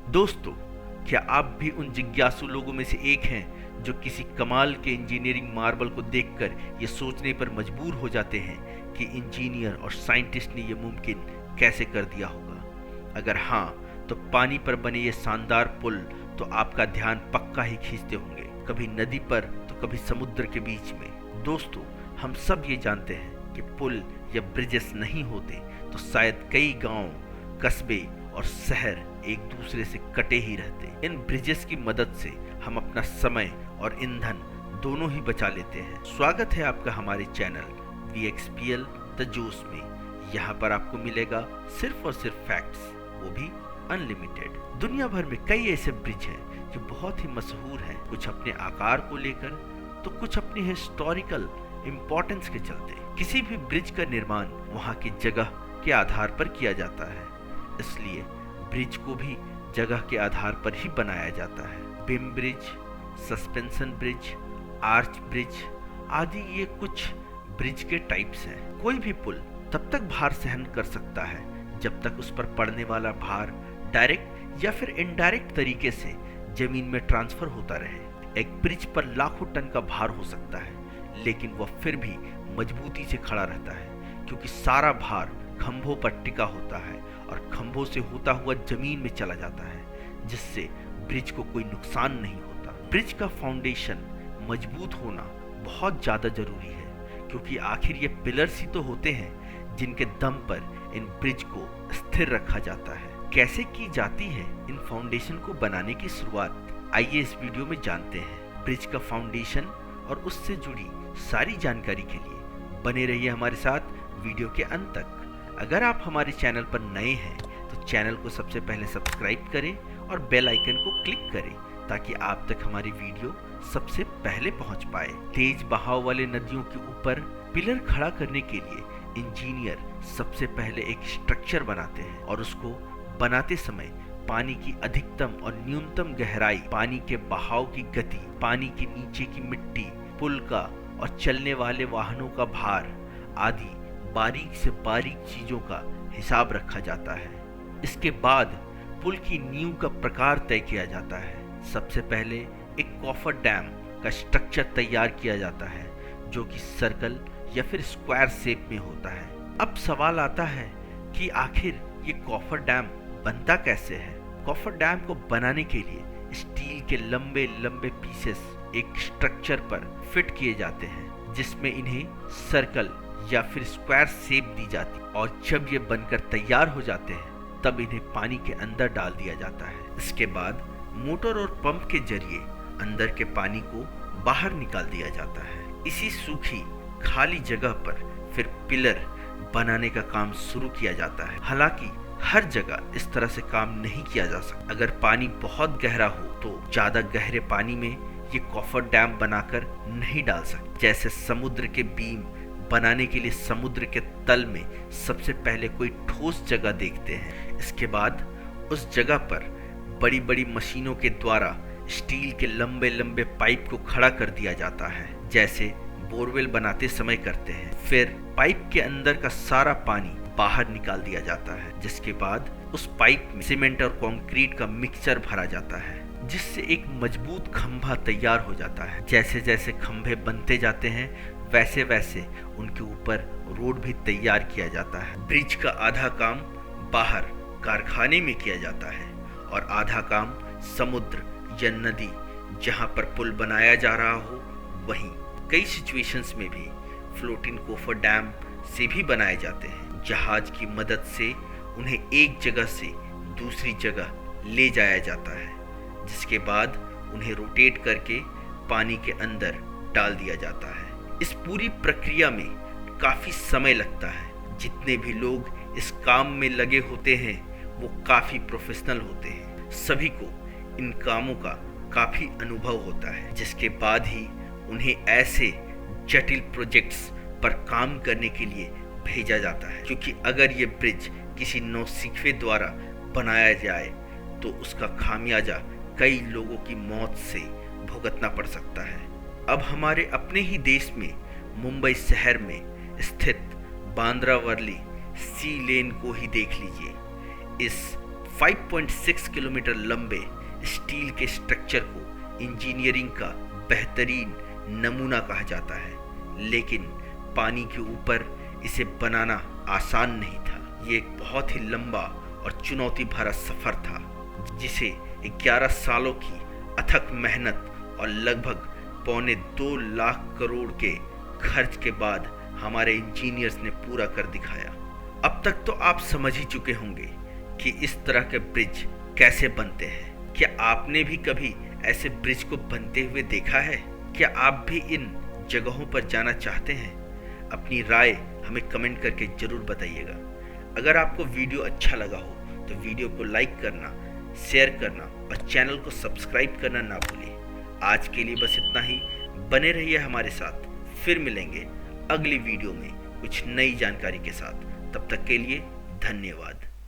दोस्तों, क्या आप भी उन जिज्ञासु लोगों में से एक हैं जो किसी कमाल के इंजीनियरिंग मार्वल को देखकर ये सोचने पर मजबूर हो जाते हैं कि इंजीनियर और साइंटिस्ट ने ये मुमकिन कैसे कर दिया होगा? अगर हाँ, तो पानी पर बने ये शानदार पुल तो आपका ध्यान पक्का ही खींचते होंगे, कभी नदी पर तो कभी समुद्र के बीच में। दोस्तों, हम सब ये जानते हैं कि पुल या ब्रिजेस नहीं होते तो शायद कई गांव, कस्बे और शहर एक दूसरे से कटे ही रहते। इन ब्रिजेस की मदद से हम अपना समय और ईंधन दोनों ही बचा लेते हैं। स्वागत है आपका हमारे चैनल VXPL द जोश में। यहाँ पर आपको मिलेगा सिर्फ और सिर्फ फैक्ट्स, वो भी अनलिमिटेड। दुनिया भर में कई ऐसे ब्रिज हैं जो बहुत ही मशहूर हैं, कुछ अपने आकार को लेकर तो कुछ अपनी हिस्टोरिकल इम्पोर्टेंस के चलते। किसी भी ब्रिज का निर्माण वहाँ की जगह के आधार पर किया जाता है, इसलिए ब्रिज को भी जगह के आधार पर ही बनाया जाता है। Beam bridge, suspension bridge, arch bridge आदि ये कुछ ब्रिज के टाइप्स हैं। कोई भी पुल तब तक भार सहन कर सकता है जब तक उस पर पड़ने वाला भार डायरेक्ट या फिर इनडायरेक्ट तरीके से जमीन में ट्रांसफर होता रहे। एक ब्रिज पर लाखों टन का भार हो सकता है, लेकिन वह फिर भी मजबूती से खड़ा रहता है क्योंकि सारा भार खंभों पर टिका होता है और खंभों से होता हुआ जमीन में चला जाता है, जिससे ब्रिज को कोई नुकसान नहीं होता। ब्रिज का फाउंडेशन मजबूत होना बहुत ज़्यादा जरूरी है, क्योंकि आखिर ये पिलर्स ही तो होते हैं जिनके दम पर इन ब्रिज को स्थिर रखा जाता है। कैसे की जाती है इन फाउंडेशन को बनाने की शुरुआत, आइए इस वीडियो में जानते हैं। ब्रिज का फाउंडेशन और उससे जुड़ी सारी जानकारी के लिए बने रहिए हमारे साथ वीडियो के अंत तक। अगर आप हमारे चैनल पर नए हैं तो चैनल को सबसे पहले सब्सक्राइब करें और बेल आइकन को क्लिक करें ताकि आप तक हमारी वीडियो सबसे पहले पहुंच पाए। तेज बहाव वाले नदियों के ऊपर पिलर खड़ा करने के लिए इंजीनियर सबसे पहले एक स्ट्रक्चर बनाते हैं और उसको बनाते समय पानी की अधिकतम और न्यूनतम गहराई, पानी के बहाव की गति, पानी के नीचे की मिट्टी, पुल का और चलने वाले वाहनों का भार आदि बारीक से बारीक चीजों का हिसाब रखा जाता है। इसके बाद पुल की नींव का प्रकार तय किया जाता है। सबसे पहले एक कॉफर डैम का स्ट्रक्चर तैयार किया जाता है जो कि सर्कल या फिर स्क्वायर शेप में होता है। अब सवाल आता है कि आखिर ये कॉफर डैम बनता कैसे है? कॉफर डैम को बनाने के लिए स्टील के लंबे लंबे पीसेस एक स्ट्रक्चर पर फिट किए जाते हैं, जिसमें इन्हें सर्कल या फिर स्क्वायर शेप दी जाती है और जब ये बनकर तैयार हो जाते हैं तब इन्हें पानी के अंदर डाल दिया जाता है। इसके बाद मोटर और पंप के जरिए अंदर के पानी को बाहर निकाल दिया जाता है। इसी सूखी खाली जगह पर फिर पिलर बनाने का काम शुरू किया जाता है। हालांकि हर जगह इस तरह से काम नहीं किया जा सकता। अगर पानी बहुत गहरा हो तो ज्यादा गहरे पानी में ये कॉफर डैम बनाकर नहीं डाल सकते। जैसे समुद्र के बीम बनाने के लिए समुद्र के तल में सबसे पहले कोई ठोस जगह देखते हैं, इसके बाद उस जगह पर बड़ी बड़ी मशीनों के द्वारा स्टील के लंबे लंबे पाइप को खड़ा कर दिया जाता है, जैसे बोरवेल बनाते समय करते हैं। फिर पाइप के अंदर का सारा पानी बाहर निकाल दिया जाता है, जिसके बाद उस पाइप में सीमेंट और कंक्रीट का मिक्सचर भरा जाता है, जिससे एक मजबूत खंभा तैयार हो जाता है। जैसे जैसे खंभे बनते जाते हैं वैसे वैसे उनके ऊपर रोड भी तैयार किया जाता है। ब्रिज का आधा काम बाहर कारखाने में किया जाता है और आधा काम समुद्र या नदी जहां पर पुल बनाया जा रहा हो वहीं। कई सिचुएशंस में भी फ्लोटिंग कॉफर डैम से भी बनाए जाते हैं। जहाज की मदद से उन्हें एक जगह से दूसरी जगह ले जाया जाता है, जिसके बाद उन्हें रोटेट करके पानी के अंदर डाल दिया जाता है। इस पूरी प्रक्रिया में काफी समय लगता है। जितने भी लोग इस काम में लगे होते हैं वो काफी प्रोफेशनल होते हैं। सभी को इन कामों का काफी अनुभव होता है, जिसके बाद ही उन्हें ऐसे जटिल प्रोजेक्ट्स पर काम करने के लिए भेजा जाता है। क्योंकि अगर ये ब्रिज किसी नौसिखिए द्वारा बनाया जाए तो उसका खामियाजा कई लोगों की मौत से भुगतना पड़ सकता है। अब हमारे अपने ही देश में मुंबई शहर में स्थित बांद्रा वर्ली सी लेन को ही देख लीजिए। इस 5.6 किलोमीटर लंबे स्टील के स्ट्रक्चर को इंजीनियरिंग का बेहतरीन नमूना कहा जाता है, लेकिन पानी के ऊपर इसे बनाना आसान नहीं था। ये एक बहुत ही लंबा और चुनौती भरा सफर था, जिसे 11 सालों की अथक मेहनत और लगभग 1.25 लाख करोड़ के खर्च के बाद हमारे इंजीनियर्स ने पूरा कर दिखाया। अब तक तो आप समझ ही चुके होंगे कि इस तरह के ब्रिज कैसे बनते हैं। क्या आपने भी कभी ऐसे ब्रिज को बनते हुए देखा है? क्या आप भी इन जगहों पर जाना चाहते हैं? अपनी राय हमें कमेंट करके जरूर बताइएगा। अगर आपको वीडियो अच्छा लगा हो तो वीडियो को लाइक करना, शेयर करना और चैनल को सब्सक्राइब करना ना भूलें। आज के लिए बस इतना ही। बने रहिए हमारे साथ, फिर मिलेंगे अगली वीडियो में कुछ नई जानकारी के साथ। तब तक के लिए धन्यवाद।